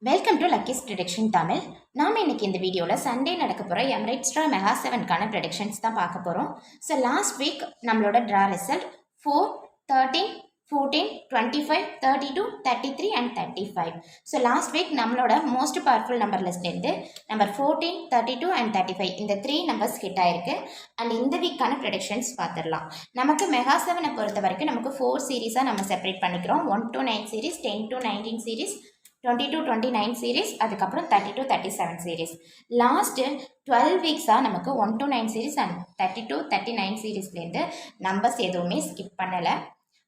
Welcome to Lucky's prediction Tamil. நாம் இன்னைக்கு இந்த வீடியோவில் சண்டே நடக்க போகிற எமிரேட்ஸ்ட்ரா மெகா 7க்கான ப்ரெடிக்ஷன்ஸ் தான் பார்க்க போகிறோம். ஸோ லாஸ்ட் வீக் நம்மளோட draw result 4, 13, 14, 25, 32, 33 and 35. So last week நம்மளோட மோஸ்ட் பவர்ஃபுல் நம்பர் லிஸ்ட்லேருந்து நம்பர் 14, 32 அண்ட் 35 இந்த 3 நம்பர்ஸ் ஹிட் ஆயிருக்கு. அண்ட் இந்த வீக்கான ப்ரெடிக்ஷன்ஸ் பார்த்துடலாம். நமக்கு மெகா 7 பொறுத்த வரைக்கும் நமக்கு 4 சீரீஸாக நம்ம செப்பரேட் பண்ணிக்கிறோம். 1 to 9 series, 10 to 19 series, 20 to 29 series, அதுக்கப்புறம் 30 to 37 சீரீஸ். லாஸ்ட்டு 12 வீக்ஸாக நமக்கு 1 to 9 சீரீஸ் அண்ட் 30 to 39 சீரீஸ்லேருந்து நம்பர்ஸ் எதுவுமே ஸ்கிப் பண்ணலை.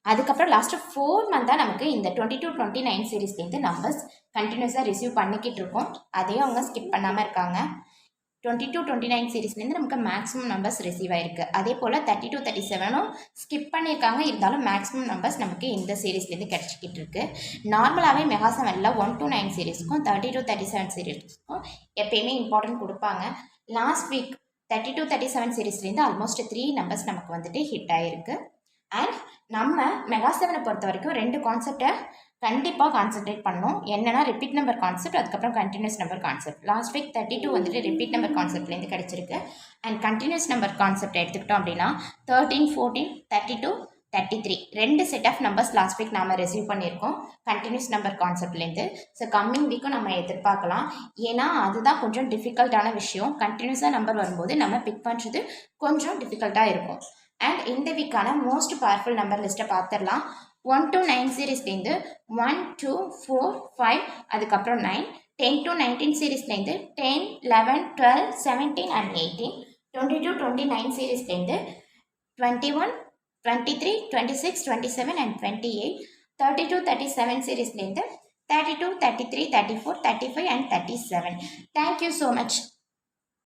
அதுக்கப்புறம் லாஸ்ட்டு 4 மந்தாக நமக்கு இந்த 20 to 29 சீரீஸ்லேருந்து நம்பர்ஸ் கண்டினியூஸாக ரிசீவ் பண்ணிக்கிட்டு இருக்கோம். அதையும் அவங்க ஸ்கிப் பண்ணாமல் இருக்காங்க. 20 to 29 சீரீஸ்லேருந்து நமக்கு மேக்ஸிமம் நம்பர்ஸ் ரிசீவ் ஆயிருக்கு. அதே போல் 30 to 37ம் ஸ்கிப் பண்ணியிருக்காங்க. இருந்தாலும் மேக்ஸிமம் நம்பர்ஸ் நமக்கு இந்த சீரீஸ்லேருந்து கிடச்சிக்கிட்டு இருக்கு. நார்மலாகவே மெகா 7ல் 1 to 9 சீரீஸ்க்கும் 30 to 37 சீரீஸ்க்கும் எப்பயுமே இம்பார்ட்டன்ட் கொடுப்பாங்க. லாஸ்ட் வீக் 30 to 37 சீரீஸ்லேருந்து ஆல்மோஸ்ட் 3 நம்பர்ஸ் நமக்கு வந்துட்டு ஹிட் ஆகிருக்கு. அண்ட் நம்ம மெகா 7 பொறுத்த வரைக்கும் 2 கான்செப்டை கண்டிப்பாக கான்சென்ட்ரேட் பண்ணணும். என்னென்னா ரிப்பீட் நம்பர் கான்செப்ட், அதுக்கப்புறம் continuous number concept. Last week 32 வந்துட்டு ரிப்பீட் நம்பர் கான்செப்ட்லேருந்து கிடச்சிருக்கு. அண்ட் கண்டினியூஸ் நம்பர் கான்செப்ட் எடுத்துக்கிட்டோம் அப்படின்னா 13, 14, 32, 33 2 set of numbers last week நாம் ரிசீவ் பண்ணியிருக்கோம் கண்டினியூஸ் நம்பர் கான்செப்ட்லேருந்து. ஸோ கம்மிங் வீக்கும் நம்ம எதிர்பார்க்கலாம். ஏன்னா அதுதான் கொஞ்சம் டிஃபிகல்ட்டான விஷயம். கண்டினியூஸாக நம்பர் வரும்போது நம்ம பிக் பண்ணுறது கொஞ்சம் டிஃபிகல்ட்டாக இருக்கும். அண்ட் இந்த வீக்கான மோஸ்ட் பவர்ஃபுல் நம்பர் லிஸ்ட்டை பார்த்துடலாம். 1 to 9 சீரீஸ்லேருந்து 1, 2, 4, 5, அதுக்கப்புறம் 9, 10 to 19 சீரீஸ்லேருந்து 10, 11, 12, 17 and 18, 20 to 29 சீரீஸ்லேருந்து 21, 23, 26, 27 and 28, 30 to 37 சீரீஸ்லேருந்து 32, 33, 34, 35 and 37. Thank you so much.